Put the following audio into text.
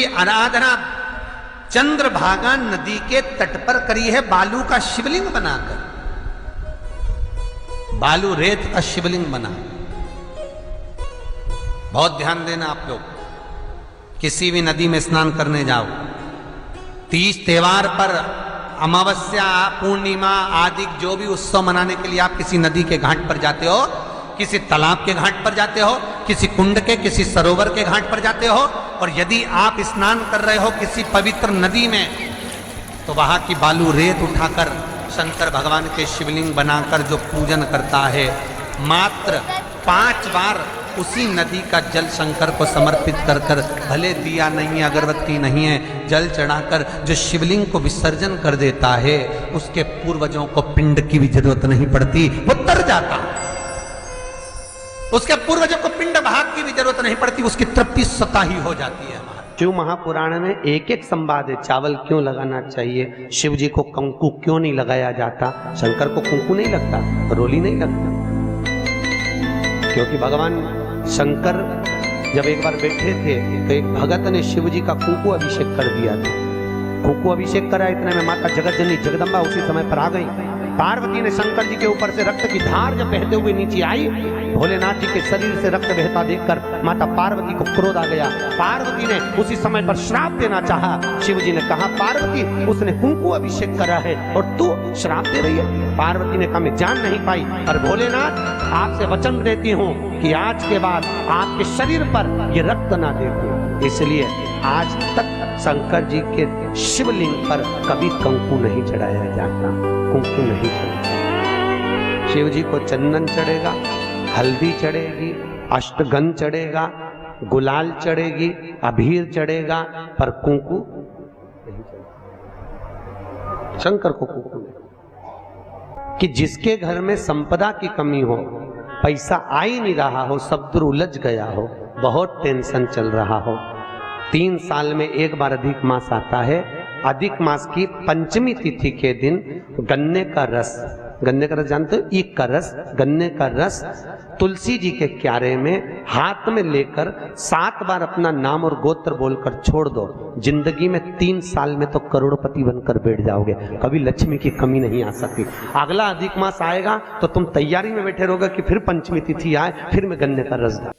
की आराधना चंद्रभागा नदी के तट पर करी है, बालू का शिवलिंग बनाकर, बालू रेत का शिवलिंग बना। बहुत ध्यान देना आप लोग, किसी भी नदी में स्नान करने जाओ, तीज त्योहार पर, अमावस्या, पूर्णिमा आदि जो भी उत्सव मनाने के लिए आप किसी नदी के घाट पर जाते हो, किसी तालाब के घाट पर जाते हो, किसी कुंड के, किसी सरोवर के घाट पर जाते हो, और यदि आप स्नान कर रहे हो किसी पवित्र नदी में, तो वहां की बालू रेत उठाकर शंकर भगवान के शिवलिंग बनाकर जो पूजन करता है, मात्र 5 बार उसी नदी का जल शंकर को समर्पित कर कर, भले दिया नहीं है, अगरबत्ती नहीं है, जल चढ़ाकर जो शिवलिंग को विसर्जन कर देता है, उसके पूर्वजों को पिंड की भी जरूरत नहीं पड़ती, वो तर जाता। उसके पूर्वजों को पिंड भाग की भी जरूरत नहीं पड़ती, उसकी तृप्ति स्वतः ही हो जाती है। शिव महापुराण में एक एक संवाद है, चावल क्यों लगाना चाहिए, शिव जी को कंकु क्यों नहीं लगाया जाता, शंकर को कुंकू नहीं लगता, रोली नहीं लगता, क्योंकि भगवान शंकर जब एक बार बैठे थे तो एक भगत ने शिव जी का कुंकू अभिषेक कर दिया था। कुंकू अभिषेक करा, इतने में माता जगत जननी जगदम्बा उसी समय पर आ गई। पार्वती ने शंकर जी के ऊपर से रक्त की धार जब बहते हुए नीचे आई, भोलेनाथ जी के शरीर से रक्त बहता देखकर माता पार्वती को क्रोध आ गया। पार्वती ने उसी समय पर श्राप देना चाहा। शिव जी ने कहा, पार्वती उसने कुंकू अभिषेक करा है और तू श्राप दे रही है। पार्वती ने कहा, मैं जान नहीं पाई, पर भोलेनाथ आपसे वचन देती हूँ कि आज के बाद आपके शरीर पर ये रक्त ना देखूं। इसलिए आज तक शंकर जी के शिवलिंग पर कभी कंकु नहीं चढ़ाया जाता, कुंकू नहीं चढ़ेगा। शिव जी को चंदन चढ़ेगा, हल्दी चढ़ेगी, अष्टगंध चढ़ेगा, गुलाल चढ़ेगी, अबीर चढ़ेगा, पर कुंकू नहीं चढ़ेगा। शंकर को कुंकू नहीं। कि जिसके घर में संपदा की कमी हो, पैसा आ ही नहीं रहा हो, सब दूर उलझ गया हो, बहुत टेंशन चल रहा हो, 3 साल में एक बार अधिक मास आता है। अधिक मास की पंचमी तिथि के दिन गन्ने का रस, गन्ने का रस जानते हो, ईख का रस, गन्ने का रस तुलसी जी के क्यारे में हाथ में लेकर 7 बार अपना नाम और गोत्र बोलकर छोड़ दो। जिंदगी में 3 साल में तो करोड़पति बनकर बैठ जाओगे, कभी लक्ष्मी की कमी नहीं आ सकती। अगला अधिक मास आएगा तो तुम तैयारी में बैठे रहोगे कि फिर पंचमी तिथि आए, फिर मैं गन्ने का रस दूं।